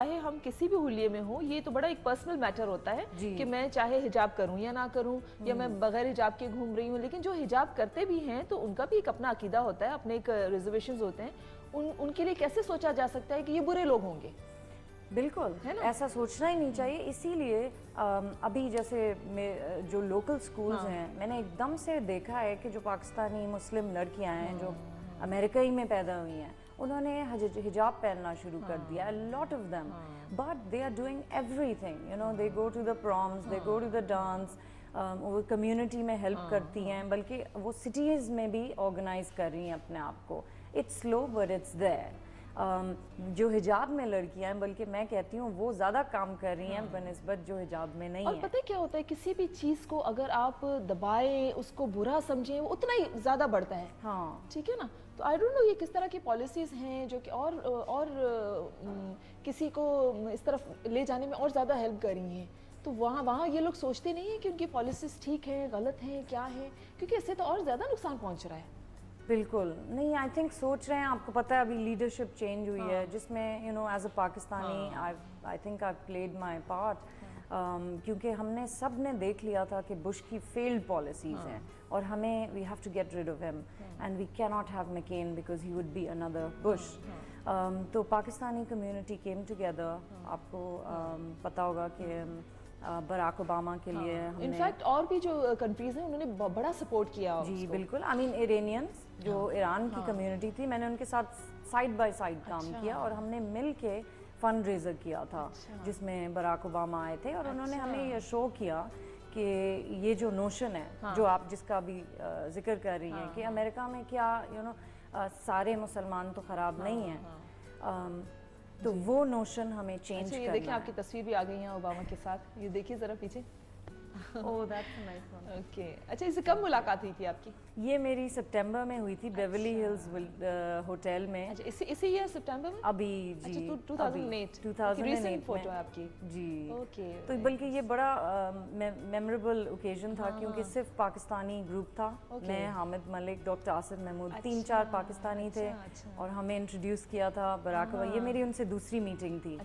چاہے ہم کسی بھی حلیے میں ہوں، یہ تو بڑا ایک پرسنل میٹر ہوتا ہے کہ میں چاہے حجاب کروں یا نہ کروں، یا میں بغیر حجاب کے گھوم رہی ہوں، لیکن جو حجاب کرتے بھی ہیں تو ان کا بھی ایک اپنا عقیدہ ہوتا ہے، اپنے ایک ریزرویشنز ہوتے ہیں، ان کے لیے کیسے سوچا جا سکتا ہے کہ یہ برے لوگ ہوں گے؟ بالکل ایسا سوچنا ہی نہیں چاہیے. اسی لیے ابھی جیسے جو لوکل سکولز ہیں، میں نے ایک دم سے دیکھا ہے کہ جو پاکستانی مسلم لڑکیاں ہیں جو امریکہ ہی میں پیدا ہوئی ہیں، انہوں نے حجاب پہننا شروع کر دیا. a lot of them but they are doing everything, you know, they go to the proms, they go to the dance, وہ کمیونٹی میں ہیلپ کرتی ہیں، بلکہ وہ سٹیز میں بھی آرگنائز کر رہی ہیں اپنے آپ کو. It's slow but it's there. جو حجاب میں لڑکیاں ہیں، بلکہ میں کہتی ہوں وہ زیادہ کام کر رہی ہیں بنسبت جو حجاب میں نہیں ہیں. اور پتہ کیا ہوتا ہے، کسی بھی چیز کو اگر آپ دبائیں، اس کو برا سمجھیں، وہ اتنا ہی زیادہ بڑھتا ہے. ہاں ٹھیک ہے نا. تو آئی ڈونٹ نو یہ کس طرح کی پالیسیز ہیں جو کہ اور کسی کو اس طرف لے جانے میں اور زیادہ ہیلپ کر رہی ہیں. تو وہاں یہ لوگ سوچتے نہیں ہیں کہ ان کی پالیسیز ٹھیک ہیں، غلط ہیں، کیا ہیں، کیونکہ اس سے تو اور زیادہ نقصان پہنچ رہا ہے. بالکل نہیں. آئی تھنک سوچ رہے ہیں. آپ کو پتہ ہے ابھی لیڈرشپ چینج ہوئی ہے، جس میں you know as a Pakistani I think I played my part, کیونکہ ہم نے سب نے دیکھ لیا تھا کہ بش کی فیلڈ پالیسیز ہیں، اور ہمیں we have to get rid of them and we can not have McCain because he would be under Bush. تو پاکستانی کمیونٹی کیم ٹوگیدر. آپ کو پتہ ہوگا کہ براک اوباما کے لیے ہم نے انفیکٹ اور بھی جو کنٹریز ہیں انہوں نے بڑا سپورٹ کیا. جی بالکل. آئی مین ایرانینس جو ایران کی کمیونٹی تھی، میں نے ان کے ساتھ سائڈ بائی سائڈ کام کیا، اور ہم نے مل کے فنڈ ریزر کیا تھا جس میں براک اوباما آئے تھے، اور انہوں نے ہمیں یہ شو کیا کہ یہ جو نوشن ہے جو آپ جس کا بھی ذکر کر رہی ہیں کہ امریکہ میں کیا یو نو سارے مسلمان تو خراب نہیں ہیں، تو وہ نوشن ہمیں چینج کرنا ہے. یہ دیکھیں آپ کی تصویر بھی آ گئی ہیں اوباما کے ساتھ، یہ دیکھیے ذرا پیچھے. اوکے. اچھا، اس سے کب ملاقات ہوئی تھی آپ کی؟ یہ میری سپٹمبر میں ہوئی تھی بیورلی ہلز ہوٹل میں. اسی ایئر سپٹمبر میں؟ ابھی جی 2008 فوٹو ہے آپ کی. جی اوکے. تو بلکہ یہ بڑا میموریبل اوکیزن تھا، کیونکہ صرف پاکستانی گروپ تھا. میں، حامد ملک، ڈاکٹر آصف محمود، 3-4 پاکستانی تھے، اور ہمیں انٹروڈیوس کیا تھا براک اوباما. یہ میری ان سے دوسری میٹنگ تھی.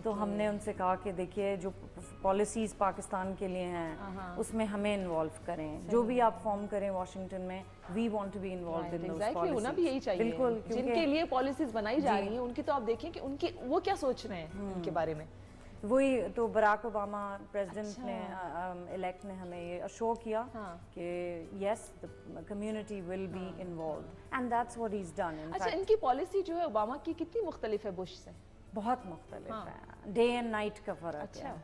تو ہم نے ان سے کہا کہ دیکھیے جو پالیسیز پاکستان کے لیے ہیں اس میں ہمیں انوالو کریں، جو بھی آپ فارم کریں واشنگٹن میں، we want to be involved in those policies. ہونا بھی یہی چاہیے. بالکل. جن کے لیے پالیسیز بنائی جا رہی ہیں ان کی تو آپ دیکھیں کہ ان کی وہ کیا سوچ رہے ہیں ان کے بارے میں. وہی تو براک اوباما پریزیڈنٹ نے الیکٹ نے ہمیں یہ اشور کیا کہ یس the community will be involved and that's what he's done. اچھا، ان کی پالیسی جو ہے اوباما کی کتنی مختلف ہے بش سے؟ بہت مختلف ہے. ڈے اینڈ نائٹ کا فرق ہے.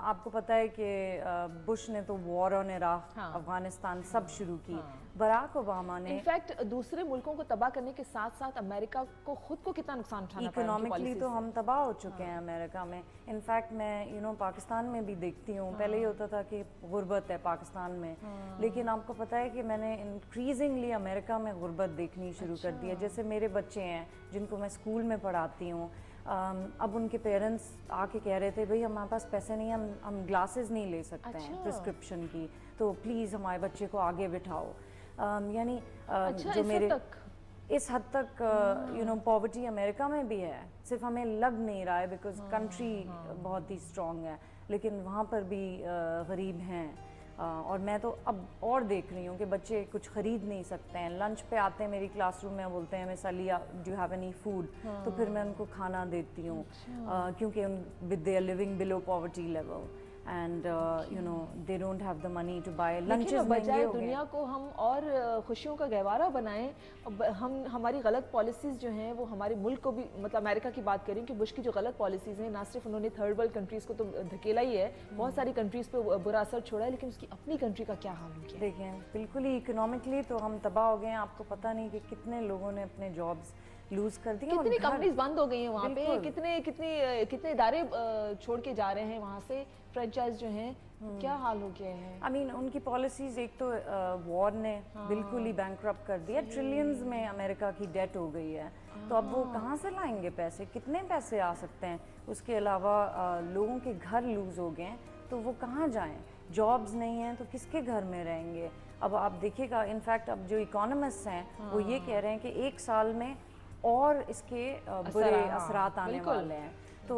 آپ کو پتہ ہے کہ بش نے تو وار آن عراق، افغانستان سب شروع کی. براک اوباما نے انفیکٹ دوسرے ملکوں کو تباہ کرنے کے ساتھ ساتھ امریکہ کو خود کو کتنا نقصان اٹھانا پڑا. اکنامکلی تو ہم تباہ ہو چکے ہیں امریکہ میں. انفیکٹ میں یو نو پاکستان میں بھی دیکھتی ہوں، پہلے یہ ہوتا تھا کہ غربت ہے پاکستان میں، لیکن آپ کو پتہ ہے کہ میں نے انکریزنگلی امریکہ میں غربت دیکھنی شروع کر دی ہے. جیسے میرے بچے ہیں جن کو میں اسکول میں پڑھاتی ہوں، اب ان کے پیرنٹس آ کے کہہ رہے تھے بھئی ہمارے پاس پیسے نہیں، ہم گلاسز نہیں لے سکتے ہیں پرسکرپشن کی، تو پلیز ہمارے بچے کو آگے بٹھاؤ. یعنی جو میرے اس حد تک یو نو پاورٹی امریکہ میں بھی ہے. صرف ہمیں لگ نہیں رہا ہے بیکاز کنٹری بہت ہی اسٹرانگ ہے، لیکن وہاں پر بھی غریب ہیں. اور میں تو اب اور دیکھ رہی ہوں کہ بچے کچھ خرید نہیں سکتے ہیں. لنچ پہ آتے ہیں میری کلاس روم میں، بولتے ہیں miss Aliya do you have any food, تو پھر میں ان کو کھانا دیتی ہوں، کیونکہ they are living below poverty level and you know they don't have the money to buy lunches. بجائے دنیا کو ہم اور خوشیوں کا گہوارہ بنائیں، ہماری غلط پالیسیز جو ہیں وہ ہمارے ملک کو بھی، مطلب امریکہ کی بات کریں کہ بش کی جو غلط پالیسیز ہیں، نہ صرف انہوں نے تھرڈ ورلڈ کنٹریز کو تو دھکیلا ہی ہے، بہت ساری کنٹریز پہ برا اثر چھوڑا ہے، لیکن اس کی اپنی کنٹری کا کیا حال ہو گیا. دیکھیں بالکل ہی اکنامکلی تو ہم تباہ ہو گئے ہیں. آپ کو پتہ نہیں کہ کتنے لوگوں نے اپنے جابس لوز کر دی ہیں، کتنی کمپنیز بند ہو گئی ہیں وہاں پہ، کتنے ادارے چھوڑ کے جا رہے ہیں وہاں سے، فرینچائز جو ہیں، کیا حال ہو گیا ہے. آئی مین ان کی پالیسیز، ایک تو وار نے بالکل ہی بینکرپٹ کر دیا. ٹریلینز میں امریکہ کی ڈیٹ ہو گئی ہے، تو اب وہ کہاں سے لائیں گے پیسے؟ کتنے پیسے آ سکتے ہیں؟ اس کے علاوہ لوگوں کے گھر لوز ہو گئے ہیں، تو وہ کہاں جائیں؟ جابز نہیں ہیں تو کس کے گھر میں رہیں گے؟ اب آپ دیکھیے گا انفیکٹ اب جو اکانومسٹ ہیں وہ یہ کہہ رہے ہیں کہ 1 سال میں اور اس کے برے اثرات آنے والے ہیں. تو